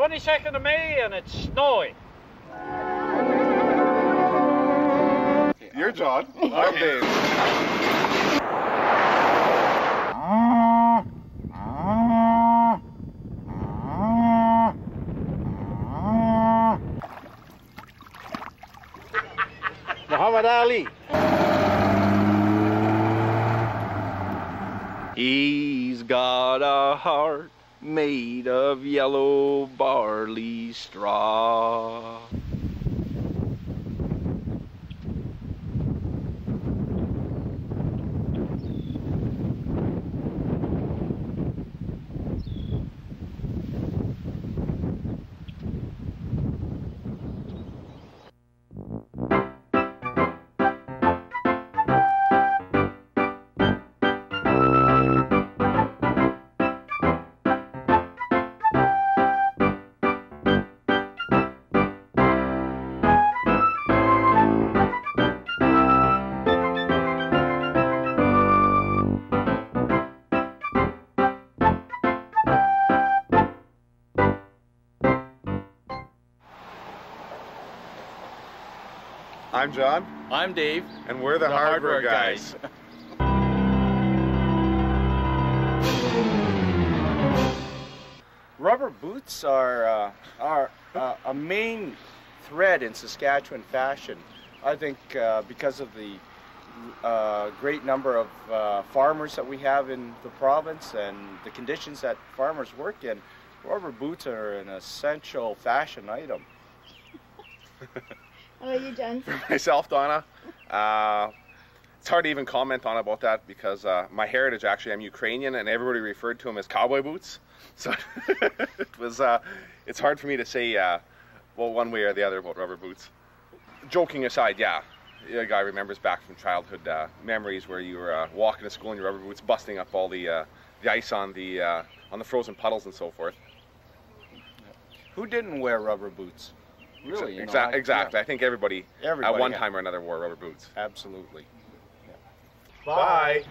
22nd of May and it's snowing. You're John. I'm Dave. Muhammad Ali. He's got a heart made of yellow barley straw. I'm John. I'm Dave. And we're the Hardware Guys. Rubber boots are a main thread in Saskatchewan fashion. I think because of the great number of farmers that we have in the province and the conditions that farmers work in, rubber boots are an essential fashion item. How about you, John? For myself, Donna, it's hard to even comment on about that because my heritage, actually, I'm Ukrainian, and everybody referred to them as cowboy boots. So it's hard for me to say, well, one way or the other about rubber boots. Joking aside, yeah, a guy remembers back from childhood memories where you were walking to school in your rubber boots, busting up all the ice on the frozen puddles and so forth. Who didn't wear rubber boots? Really? Exactly. Yeah. I think everybody at one time or another wore rubber boots. Absolutely. Yeah. Bye.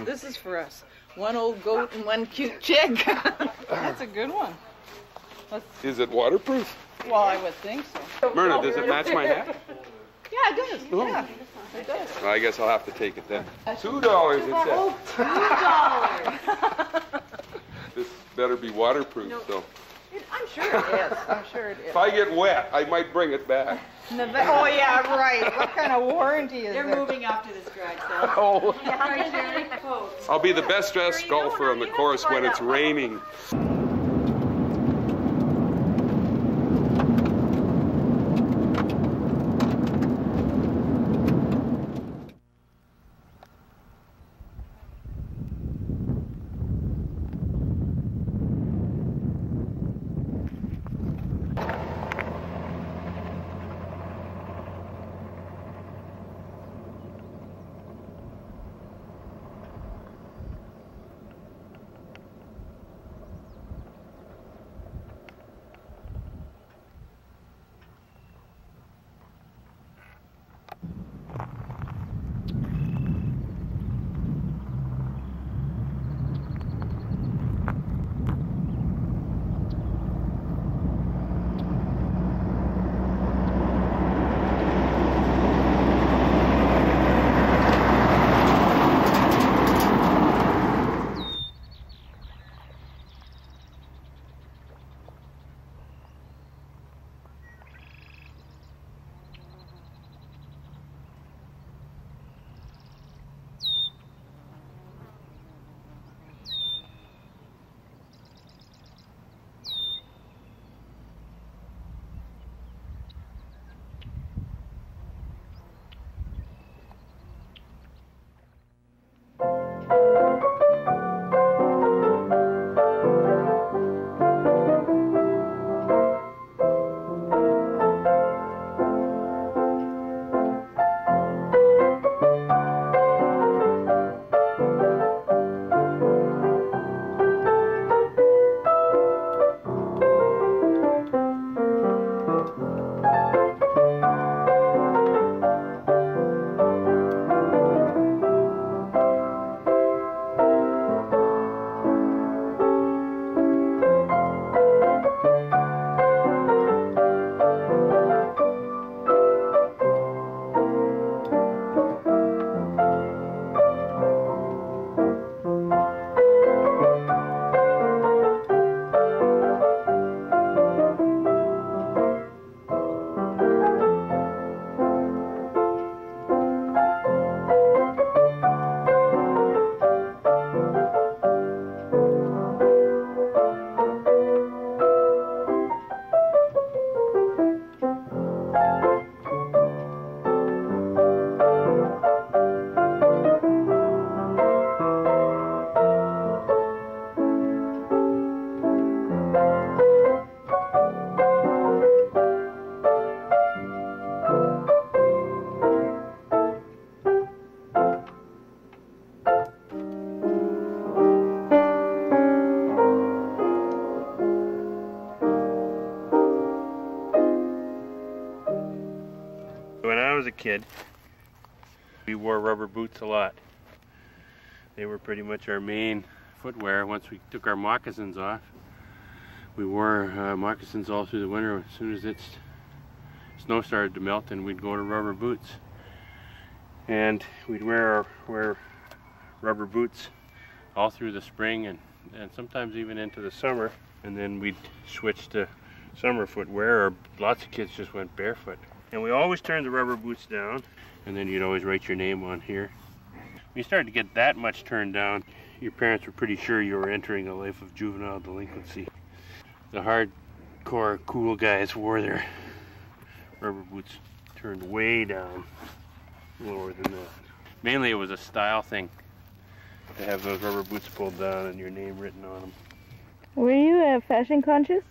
This is for us. One old goat and one cute chick. That's a good one. Is it waterproof? Well, I would think so. Myrna, does it match my hat? Yeah, it does. Oh. Yeah, it does. Well, I guess I'll have to take it then. $2 it said. $2. This better be waterproof, though. I'm sure it is. I'm sure it is. If I get wet, I might bring it back. Oh, yeah, right. What kind of warranty is They're there? moving after this garage sale. Oh. Sorry, Sherry. I'll be the best dressed golfer on the course when it's raining. When I was a kid, we wore rubber boots a lot. They were pretty much our main footwear. Once we took our moccasins off, we wore moccasins all through the winter. As soon as snow started to melt, and we'd go to rubber boots. And we'd wear rubber boots all through the spring and sometimes even into the summer. And then we'd switch to summer footwear, or lots of kids just went barefoot. And we always turned the rubber boots down, and then you'd always write your name on here. When you started to get that much turned down, your parents were pretty sure you were entering a life of juvenile delinquency. The hardcore cool guys wore their rubber boots turned way down, lower than that. Mainly it was a style thing to have those rubber boots pulled down and your name written on them. Were you fashion conscious?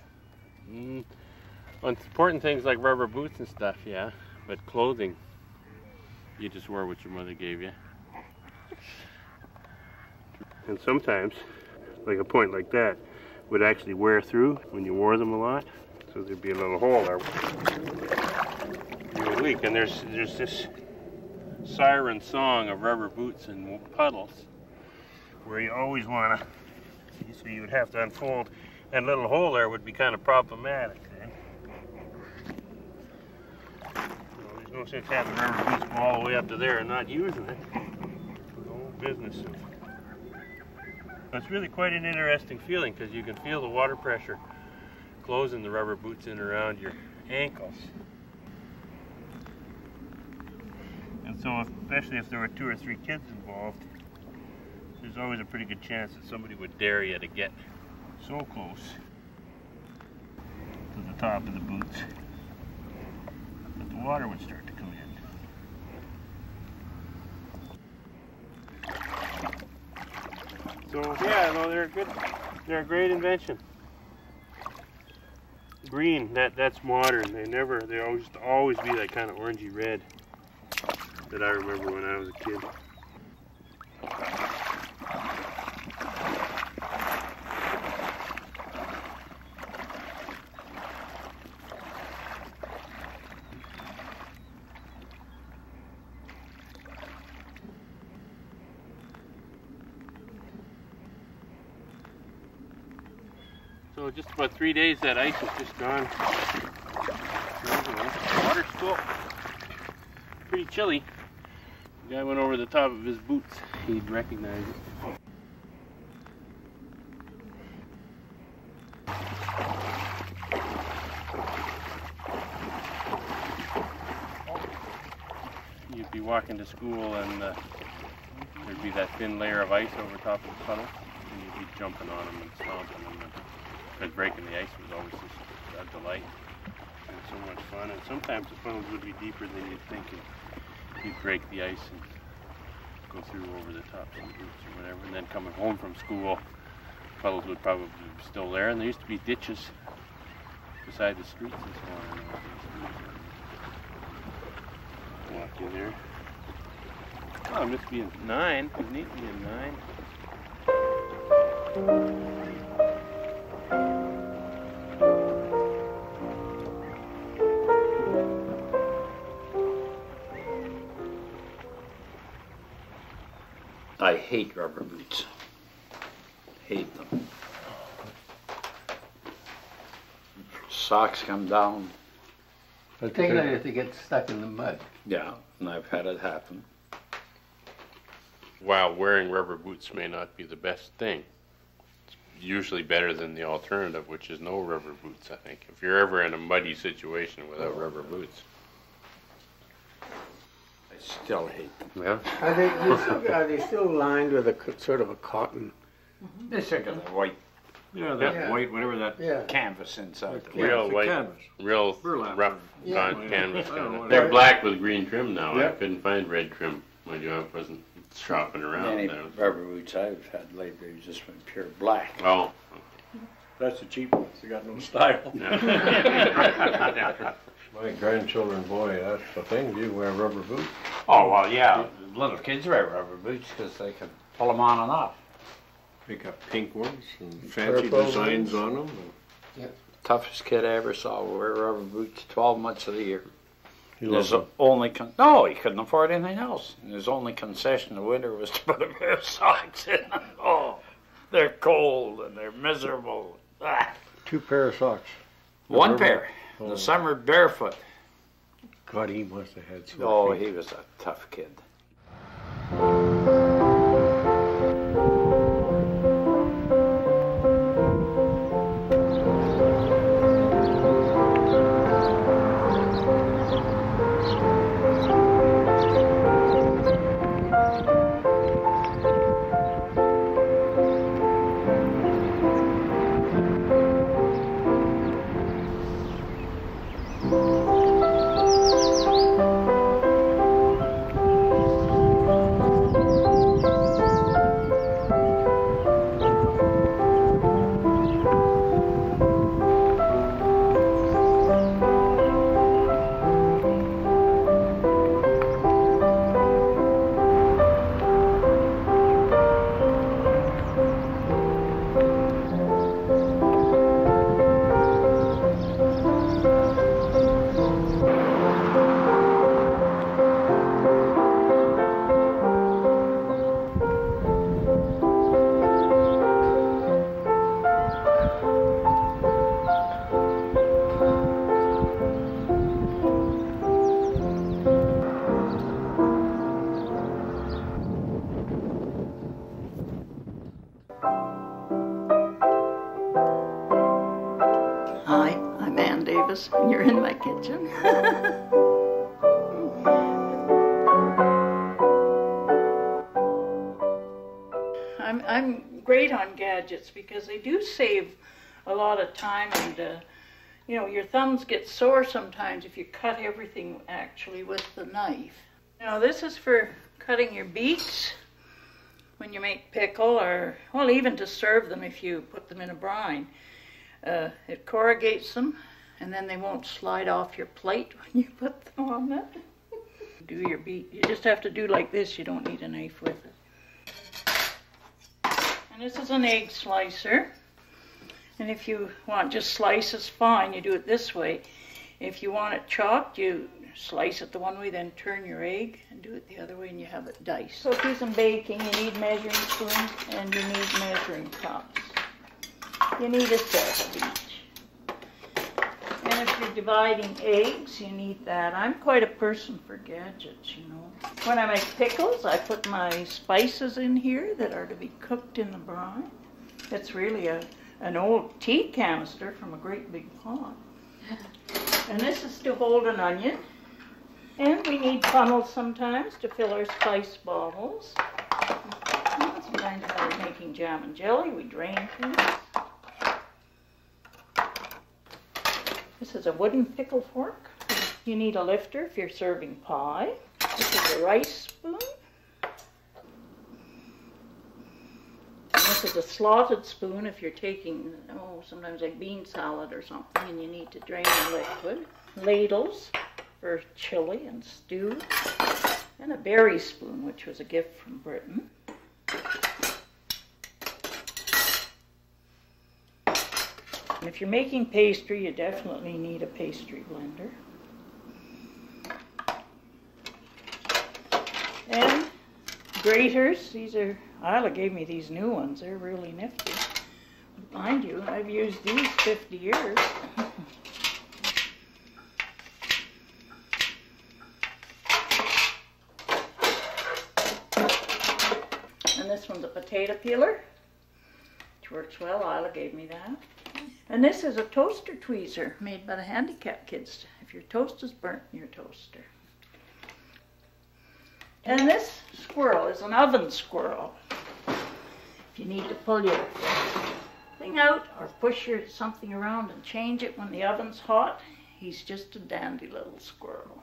On important things like rubber boots and stuff, yeah. But clothing, you just wore what your mother gave you. And sometimes, like a point like that, would actually wear through when you wore them a lot. So there'd be a little hole there. You would leak. And there's this siren song of rubber boots and puddles where you always want to, so you would have to unfold. And little hole there would be kind of problematic then. Well, there's no sense having rubber boots go all the way up to there and not using it. The whole business of. But it's really quite an interesting feeling because you can feel the water pressure closing the rubber boots in around your ankles. And so, especially if there were 2 or 3 kids involved, there's always a pretty good chance that somebody would dare you to get so close to the top of the boots that the water would start to come in. So yeah, no, they're good. They're a great invention. Green, that's modern. They always be that kind of orangey red that I remember when I was a kid. So just about 3 days that ice was just gone. The water's still pretty chilly. The guy went over the top of his boots. He'd recognize it. You'd be walking to school and there'd be that thin layer of ice over top of the puddle, and you'd be jumping on them and stomping them. Because breaking the ice was always just a delight. And so much fun. And sometimes the funnels would be deeper than you'd think. And you'd break the ice and go through over the tops of the boots or whatever. And then coming home from school, puddles would probably be still there. And there used to be ditches beside the streets and so on. Walk in there. Oh, it must be in 9. It needs to be in 9. I hate rubber boots. Hate them. Socks come down. Particularly if they get stuck in the mud. Yeah, and I've had it happen. While wearing rubber boots may not be the best thing, it's usually better than the alternative, which is no rubber boots, I think. If you're ever in a muddy situation without rubber boots. I still hate them. Yeah. Are they still lined with a sort of a cotton? They're sick of the white. Yeah, that white, whatever that canvas inside. Real white, canvas. real Burlap. rough Yeah. canvas. Yeah. They're black with green trim now. Yeah. I couldn't find red trim. My job wasn't shopping around Any now. rubber boots I've had lately have just been pure black. Oh. That's the cheap ones. They got no style. My grandchildren, boy, that's the thing. You wear rubber boots. Oh, well, yeah. Little kids wear rubber boots because they can pull them on and off. They got pink ones and fancy designs on them. Yeah. Toughest kid I ever saw wear rubber boots 12 months of the year. He His loved only no, he couldn't afford anything else. And his only concession in the winter was to put a pair of socks in. Oh, they're cold and they're miserable. Ah. 2 pair of socks. One Rubber- pair. In the summer, barefoot. God, he must have had some. Oh, feet. he was a tough kid. jealous when you're in my kitchen. I'm great on gadgets because they do save a lot of time, and you know, your thumbs get sore sometimes if you cut everything actually with the knife. Now this is for cutting your beets when you make pickle, or well, even to serve them if you put them in a brine. It corrugates them, and then they won't slide off your plate when you put them on it. Do your beet. You just have to do like this. You don't need a knife with it. And this is an egg slicer. And if you want just slices, fine, you do it this way. If you want it chopped, you slice it the one way, then turn your egg and do it the other way, and you have it diced. Cookies and baking, you need measuring spoons and you need measuring cups. You need a set of each. And if you're dividing eggs, you need that. I'm quite a person for gadgets, you know. When I make pickles, I put my spices in here that are to be cooked in the brine. It's really an old tea canister from a great big pot. And this is to hold an onion. And we need funnels sometimes to fill our spice bottles. And sometimes when we're making jam and jelly, we drain things. This is a wooden pickle fork. You need a lifter if you're serving pie. This is a rice spoon. And this is a slotted spoon if you're taking, sometimes like bean salad or something, and you need to drain the liquid. Ladles for chili and stew. And a berry spoon, which was a gift from Britain. And if you're making pastry, you definitely need a pastry blender. And graters, these are, Isla gave me these new ones, they're really nifty. Mind you, I've used these 50 years. And this one's a potato peeler, which works well. Isla gave me that. And this is a toaster tweezer made by the handicapped kids. If your toast is burnt in your toaster. And this squirrel is an oven squirrel. If you need to pull your thing out or push something around and change it when the oven's hot, he's just a dandy little squirrel.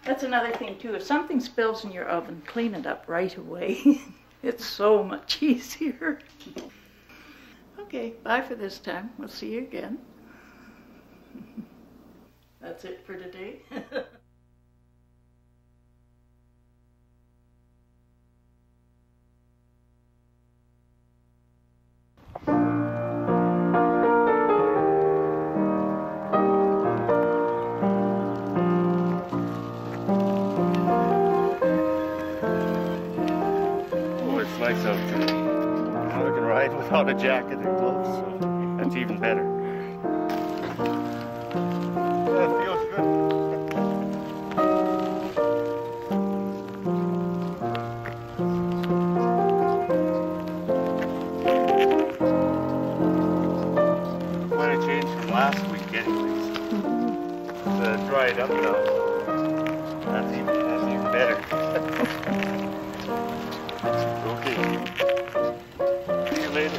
That's another thing too. If something spills in your oven, clean it up right away. It's so much easier. Okay, bye for this time. We'll see you again. That's it for today. Nice out today. Now we can ride without a jacket and gloves, so that's even better. That feels good. Quite a change from last week anyways. It's dried up now, so that's even better. See you later.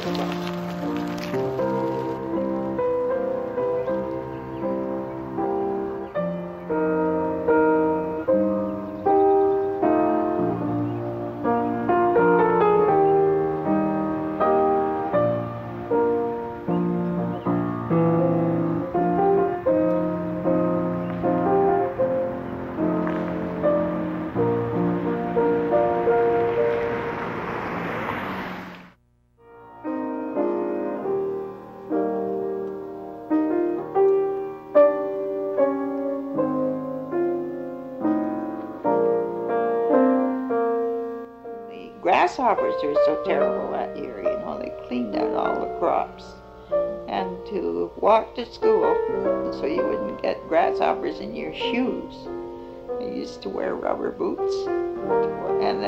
Grasshoppers were so terrible that year, you know, they cleaned out all the crops. And to walk to school, so you wouldn't get grasshoppers in your shoes, you used to wear rubber boots and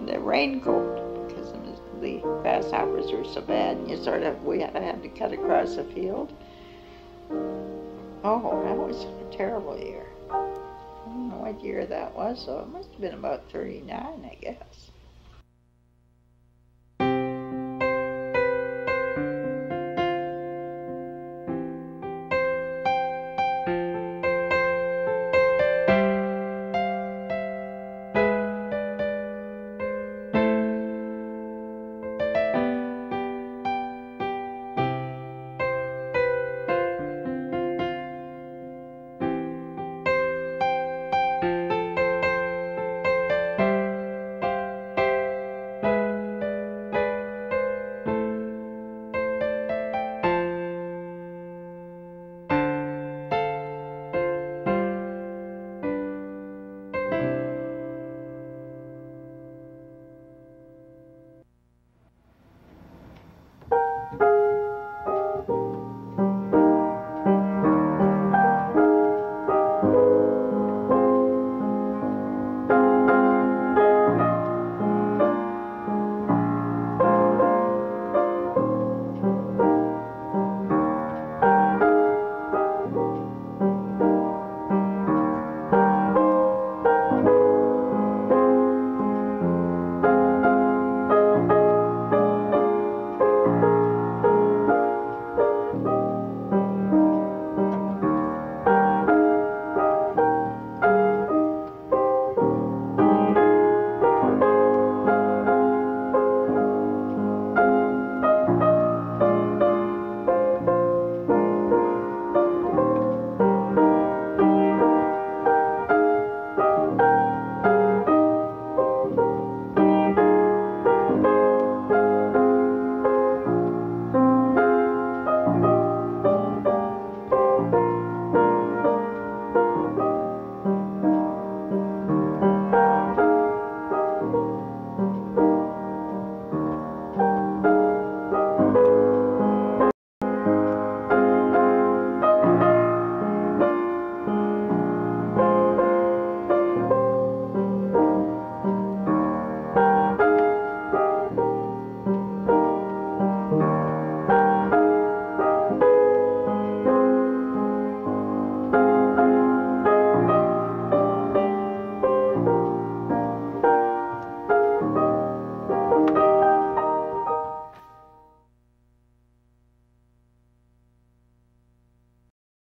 the raincoat, because the grasshoppers were so bad, and we had to cut across the field. Oh, that was a terrible year. I don't know what year that was, so it must have been about 39, I guess.